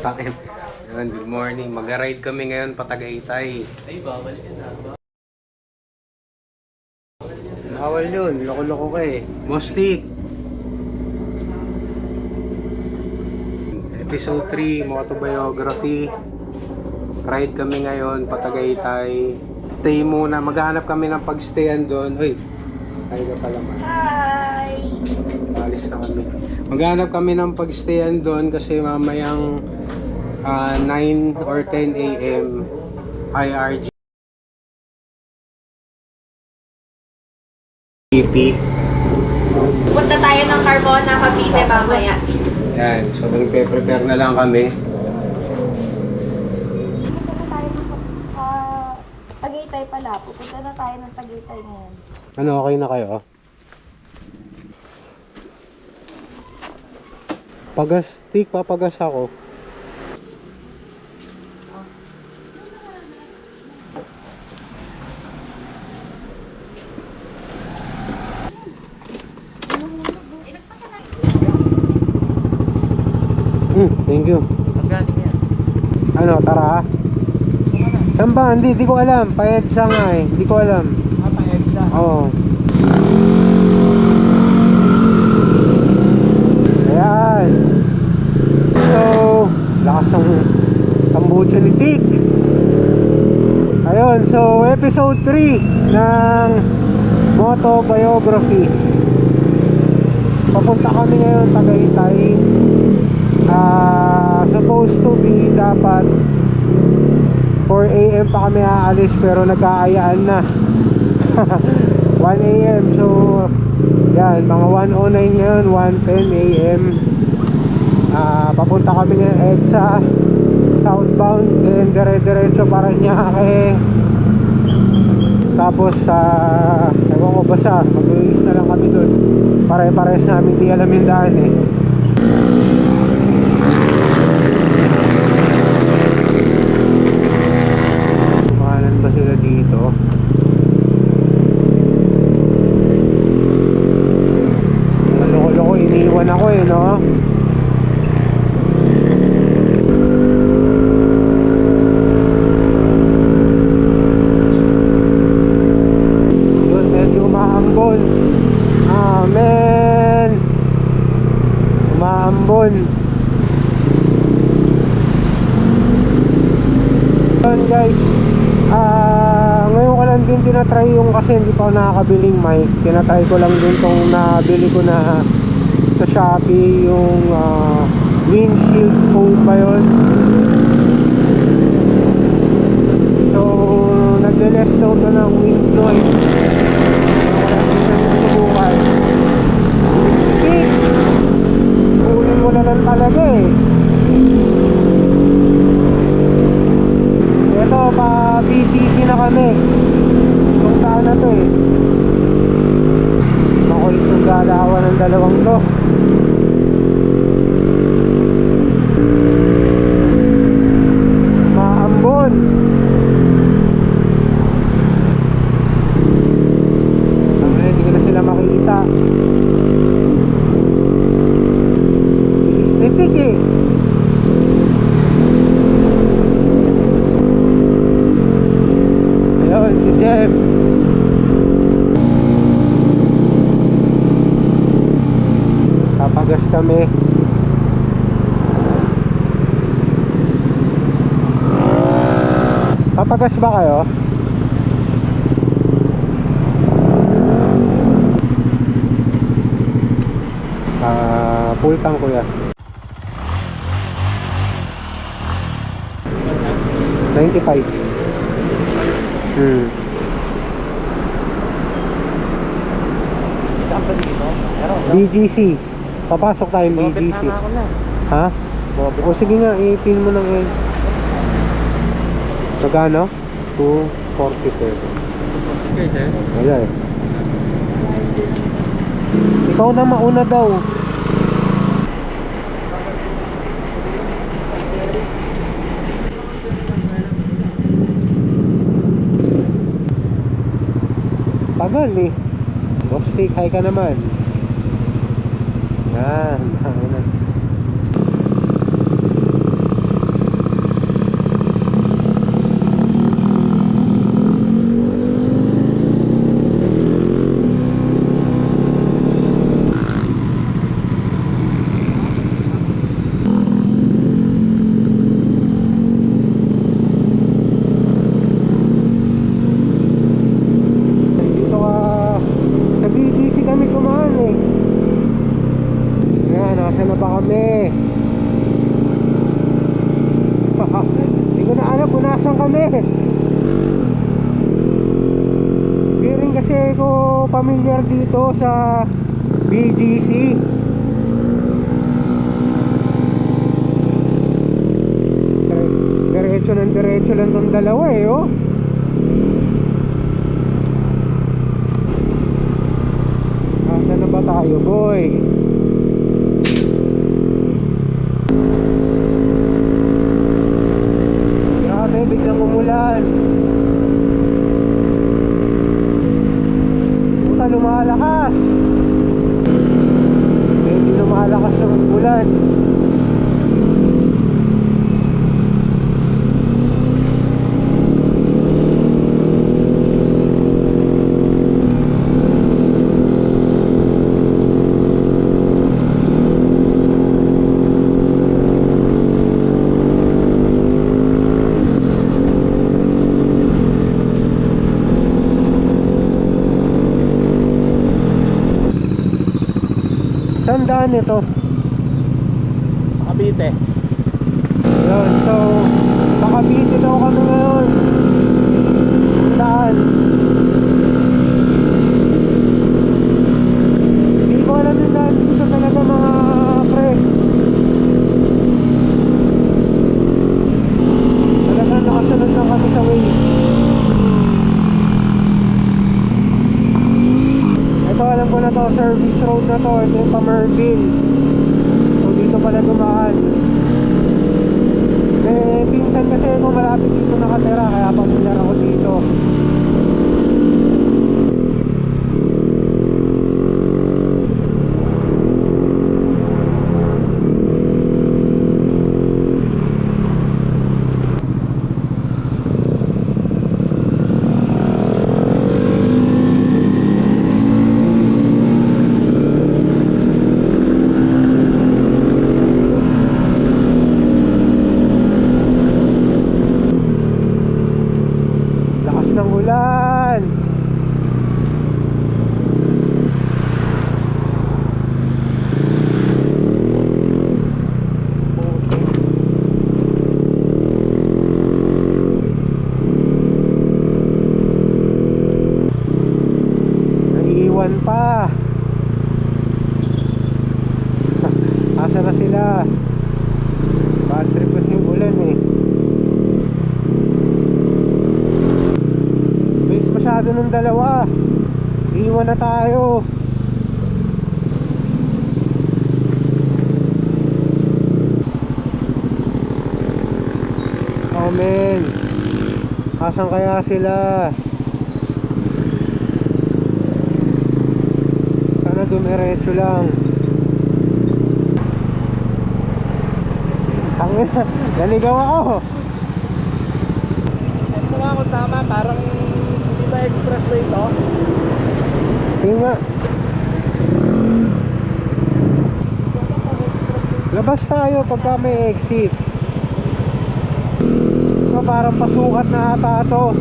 Takin. Yan, good morning. Mag-ride kami ngayon pa Tagaytay. Ay, bawal yun ah. Bawal yun. Loko-loko ka eh. Mostik. Episode 3, motobiography. Ride kami ngayon pa Tagaytay. Stay muna. Maghanap kami ng pagstayan doon. Uy, hi ka pala man. Hi! Alis na kami. Maghanap kami ng pagstayan doon kasi mamayang 9 or 10 a.m. IRG GP. Punta tayo ng Carmona, Cavite mamaya. Yan, so nagpe-prepare na lang kami. Punta na tayo ng Tagaytay pala. Pupunta na tayo ng Tagaytay ngayon. Ano, okay na kayo? Pagas, papagas ako. Thank you. Magaling yan. Ano, tara. Saan ba? Hindi ko alam. Pa-EDSA nga eh. Hindi ko alam. Pa-EDSA? Oo. Ayan. So, lakas ng tambucho ni Tik. Ayun, so episode 3 ng motobiography. Papunta kami ngayon Tagaytay. Supposed to be dapat 4 AM pa kami aalis pero nagkaayaan na 1 AM. So yan, mga 1:09 ngayon, 1:10 AM. Papunta kami ng EDSA southbound, then dire-diretso Parañaque. Tapos ewan ko basta mag-release na lang kami dun. Pare-pares namin di alam yung daan eh. Kumahalan ba sila dito? Mga loko-loko, iniwan ako eh, no? Yun, medyo umaambon. Amen! Umaambon. Yun guys, ngayon ko lang din tinatry yung, kasi hindi pa ako nakakabiling mic. Tinatry ko lang din tong nabili ko na sa Shopee, yung windshield fold ba yun. So nag-less daw to ng wind noise. Wala din siya sinubukan. Speak! Kunin mo na lang talaga eh. Ito, pa-BTC na kami. Kung saan na to eh. Makulit yung galawan ng dalawang to. Maambon. Hindi ko na sila makikita. Bilis nitik eh. Ayun, si Jem. Papagas kami. Papagas ba kayo? Full tank kuya. 95. BGC. Papasok tayong BGC. Ha? O sige nga, i-pin mo ng end. Magkano? 247. Okay, sir. Wala eh. Ikaw na mauna daw. Tagal eh. Boss, hi ka naman. Yan. kami. Di rin kasi ako familiar dito sa BGC. Diretso lang tong dalawa eh, oh. Asa na ba tayo, boy? Grabe, biglang umulan. Puta, lumalakas. Medyo lumalakas yung ulan. Tandaan nito. Cavite. Yun, so Cavite daw kami ngayon. Tandaan. Hindi ko alam yung daan dito talaga mga pre. Talagang nakasunod lang kami sa way. Ito, alam ko na to, service road na to. Ito yung Pamerville. So dito pala dumaan. Eh, pinsan kasi ako malapit dito nakatira, kaya pamilyar ako dito. Lakas ng ulan. Naiiwan pa. Asa na sila? Bad trip kasi yung ulan eh. Bilis masyado ng dalawa. Iwan na tayo. Oh man, asan kaya sila? Sana dumiretso lang. Tangina, naligaw ako. Ito nga kung tama, parang hindi ba expressway to? Tingnan nga. Labas tayo pagka may exit. Ito, parang pasukat na ata to.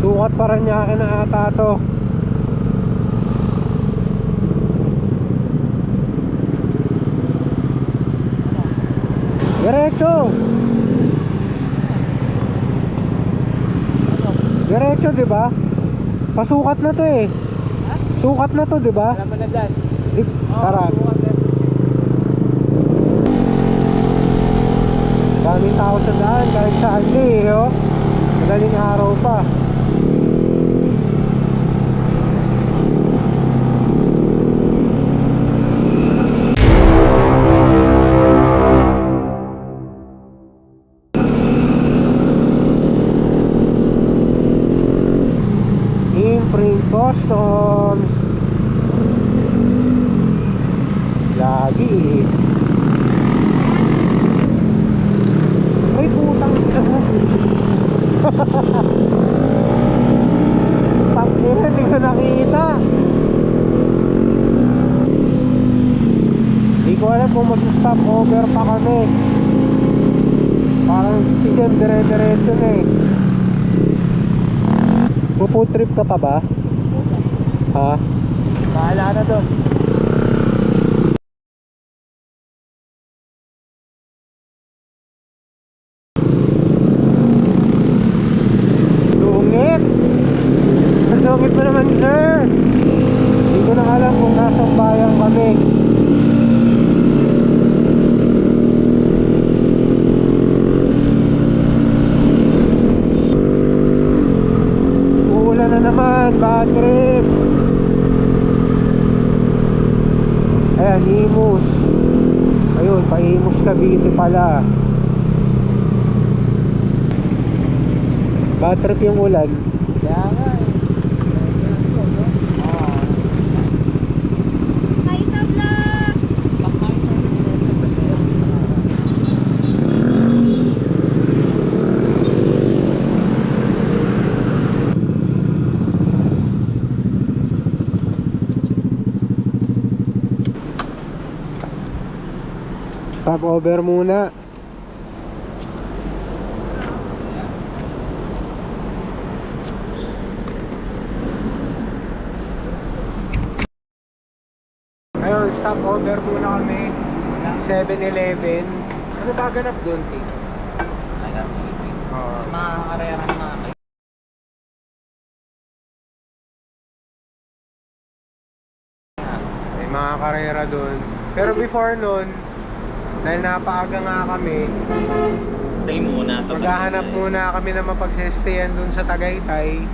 Sukat Paranaque na ata to. Diretso. Diretso, 'di ba? Pasukat na to eh. Sukat na to, 'di ba? Alam mo na dyan. Tara. Daming tao sa daan kahit saan eh, oh. Madaling araw pa. Imprint Customs. Lagi eh. Ay putang ina. Tangina, hindi ko nakita. Hindi ko alam kung mag-stop over pa kami. Parang si Jem dire-diretso na eh. Pupo trip ka pa ba? Ha? Bahala na doon. Imus. Ayun, pa-Imus Cavite pala. Bad trip yung ulan. Kaya nga eh. Hi sa vlog! Stop over muna. Ayun, stop over muna kami. 7-Eleven. Ano ba ganap doon, Tim? Oo. Mga karera na kayo. May mga karera doon. Pero before nun, dahil napaaga nga kami, Stay muna sa maghahanap muna kami na mapagsistayan doon sa Tagaytay.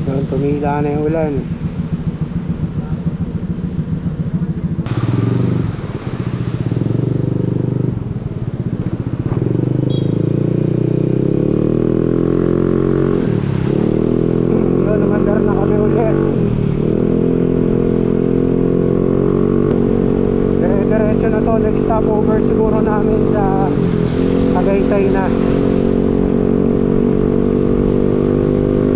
Doon, tumila na yung ulan. Doon, umandar na kami ulit. Dire-diretso na to, next stopover siguro namin sa Tagaytay na.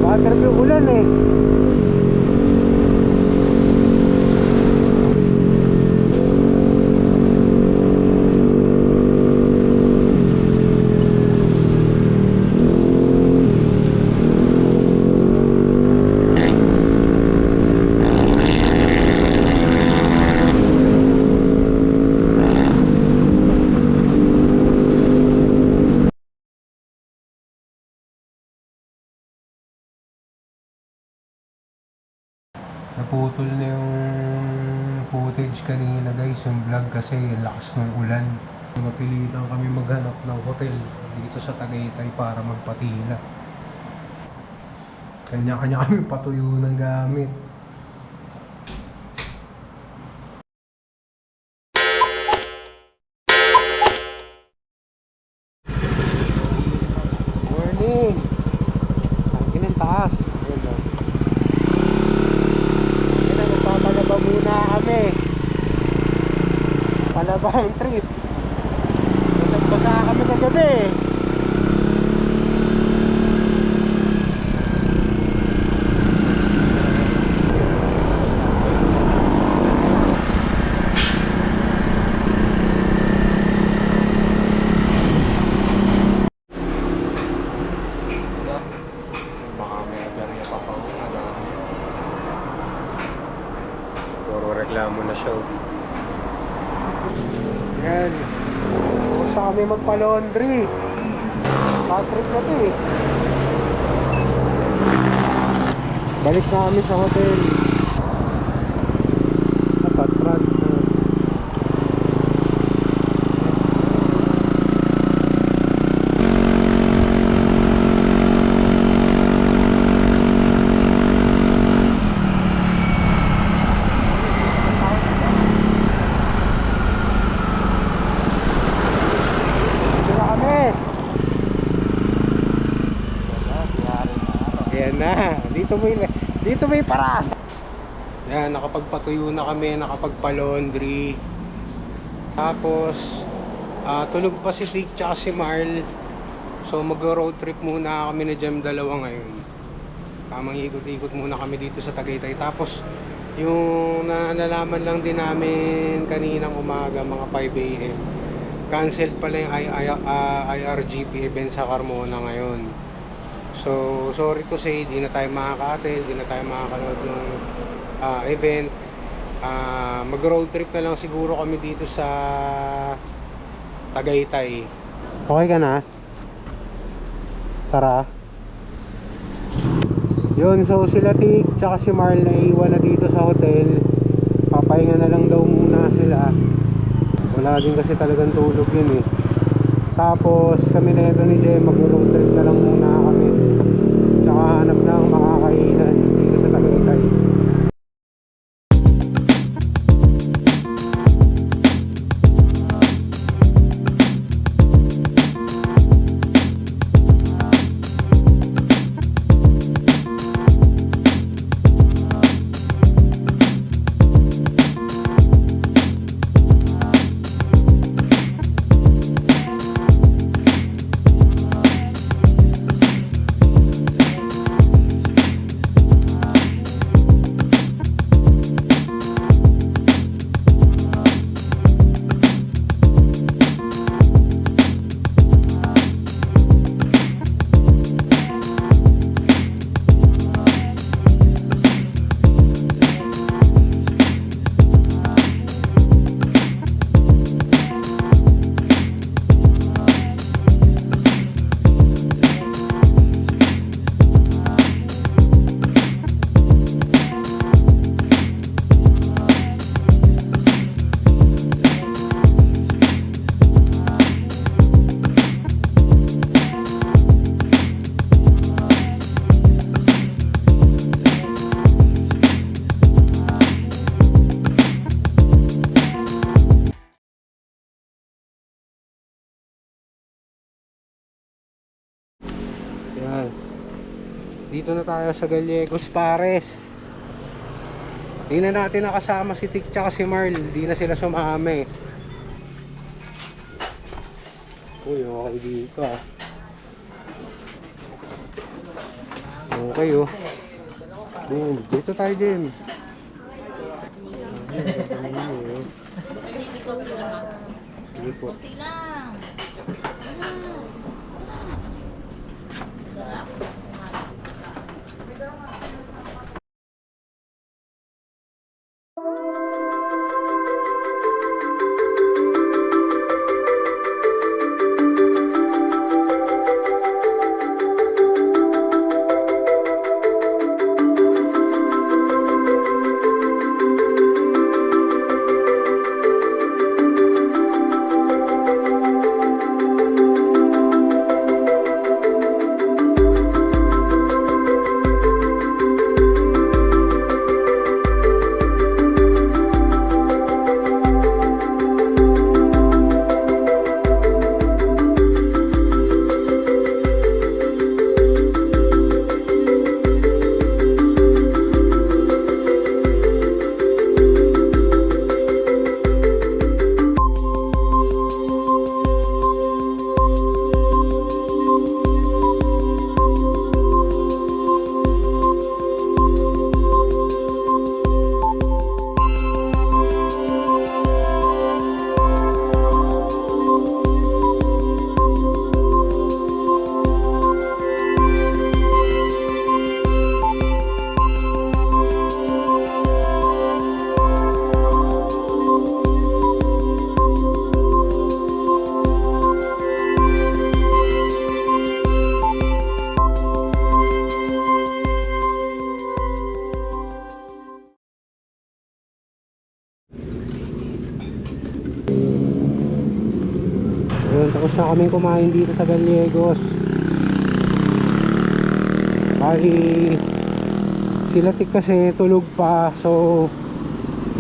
Water yung ulan eh. Naputol na yung footage kanina guys, yung vlog kasi lakas ng ulan. Napilitan kami maghanap ng hotel dito sa Tagaytay para magpatila. Kanya-kanya kami patuyo ng gamit. Morning! Ang ang taas. Ayun lang. Magpapalaba muna kami. Palabang trip. Basang-basa kami kagabi. Baka may agarya pa pa. Puro reklamo na siya. Yan. Gusto kami magpa-laundry. Patrick na to eh. Balik na kami sa hotel. Patrat. Ayan na, dito may para. Ayan, nakapagpatuyo na kami, nakapagpa-laundry. Tapos tulog pa si Dick tsaka si Marl. So mag-road trip muna kami ni Jem dalawa ngayon. Tamang ikot-ikot muna kami dito sa Tagaytay. Tapos yung nalalaman lang din namin kaninang umaga mga 5 AM, cancel pala yung IRGP event sa Carmona ngayon. So, sorry to say, di na tayo makaka-attend, di na tayo makakanood ng event. Mag-road trip na lang siguro kami dito sa Tagaytay. Okay ka na? Tara. Yun, so sila Tik, tsaka si Marl na iwan na dito sa hotel. Papahinga na lang daw muna sila. Wala din kasi talagang tulog yun eh. Tapos kami na ito ni Jem, mag-road trip na lang muna kami. Tsaka hanap na ang makakainan dito sa Tagaytay. Dito na tayo sa Gallegos, Pares. Hindi na natin nakasama si Tik tsaka si Marl. Hindi na sila sumama eh. Uy, okay dito ah. Okay oh. Boom. Dito tayo din. Sige po. Kunti lang. Ayun, tapos na kaming kumain dito sa Gallegos. Bali, sila Tik kasi tulog pa. So,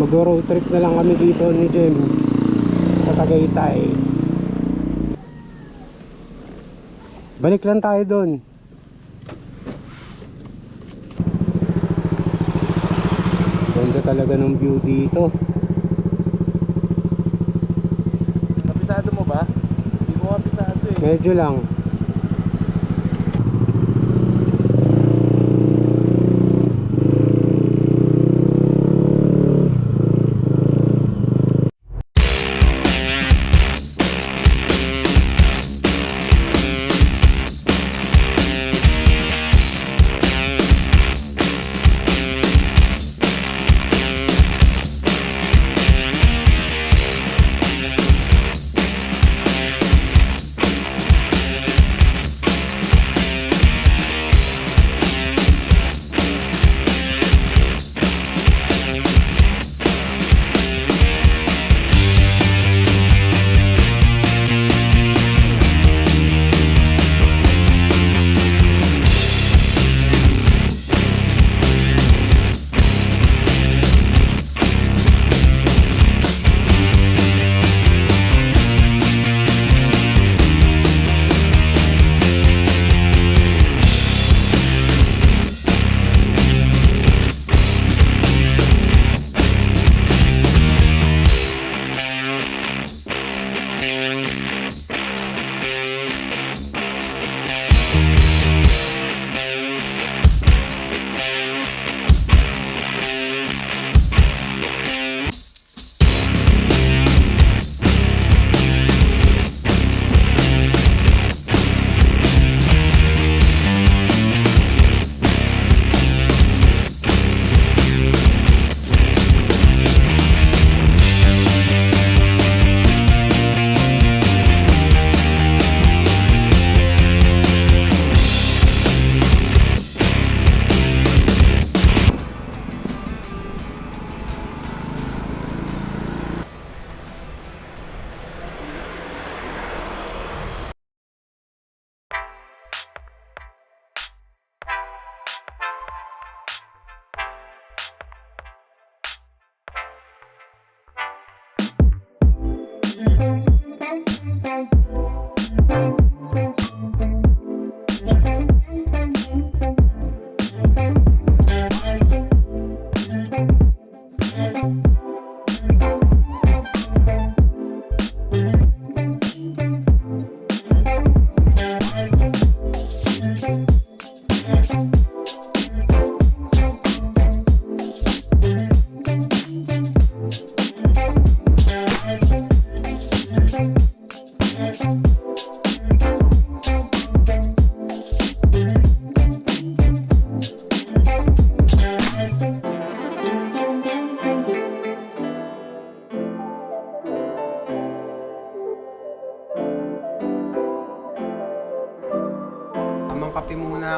mag-road trip na lang kami dito ni Jem sa Tagaytay. Balik lang tayo doon. Ganda talaga ng view dito. Kapisado mo ba? Hindi mo kapisado eh. Medyo lang.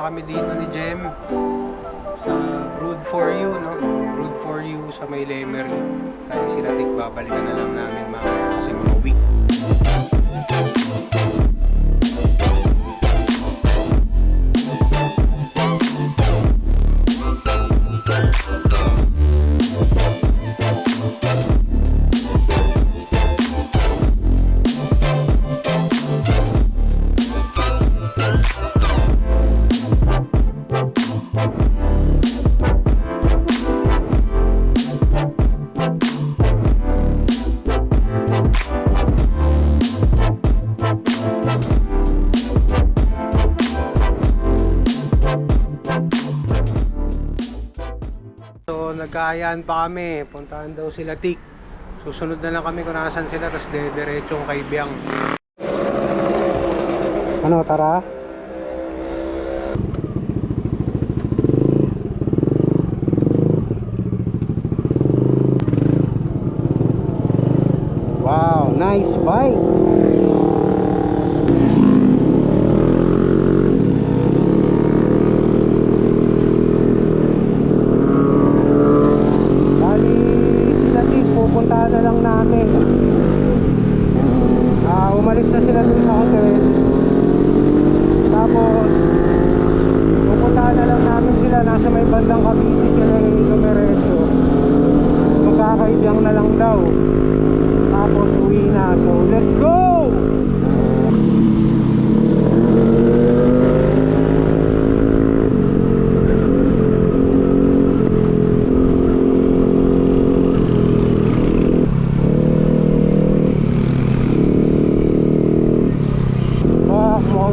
na kami dito ni Jem sa Brood for You, no? Brood for You sa may Lemery. Tayo sila Tik, babalikan na lang namin mamaya kasi mga week. So nagkaayaan pa kami, puntahan daw sila Tik. Susunod na lang kami kung nasan sila, tapos diretsyong kay Biang. Ano, tara? Wow, nice bike! Pupuntahan na lang namin. Umalis na sila dun sa hotel. Tapos pupuntahan na lang namin sila. Nasa may bandang Cavite sila yung Dumeresyo. Magkakaibiyang na lang daw. Tapos uwi na. So let's go!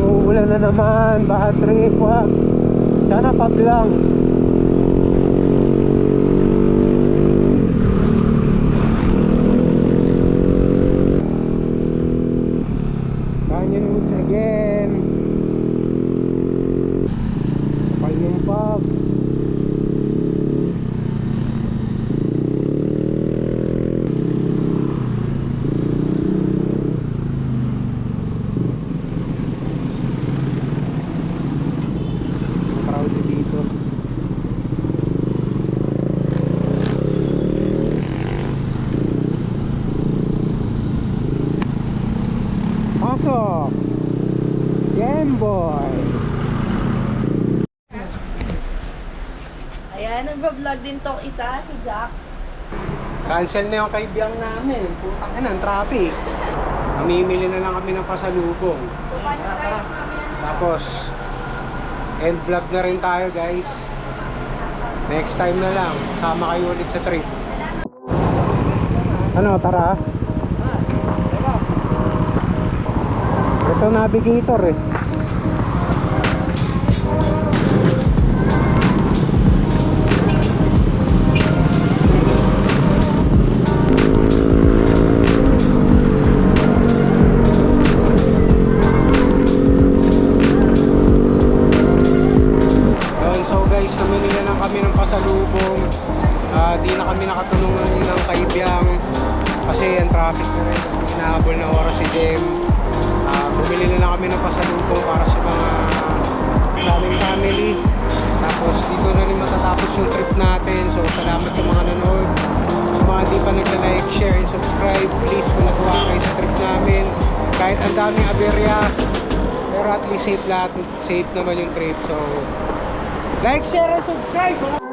Uulan na naman, bad trip, wag. Sana pag lang. Canyon Woods again. Kapal yung pag. Pasok! Game Boy! Ayan, nagbablog din tong isa, si Jack. Cancel na yung kaibiyang namin. Putang ina, ang traffic. Mamimili na lang kami ng pasalubong. Tupan na tayo sa mamaya na. Tapos, end vlog na rin tayo guys. Next time na lang. Sama kayo ulit sa trip. Ano, tara? Ito navigator eh. So guys, namili na lang kami ng pasalubong. Di na kami nakatulungan ng kaibiyang kasi ang traffic na rin. Inahabol na oras si Jem. Bumili na lang kami ng pasalubong para sa mga daming family. Tapos dito na rin matatapos yung trip natin. So salamat sa mga nanood. Sa mga di pa nagla-like, share, and subscribe, please kung natuwa kayo sa trip namin. Kahit ang daming aberya, pero at least safe naman yung trip. So like, share, and subscribe!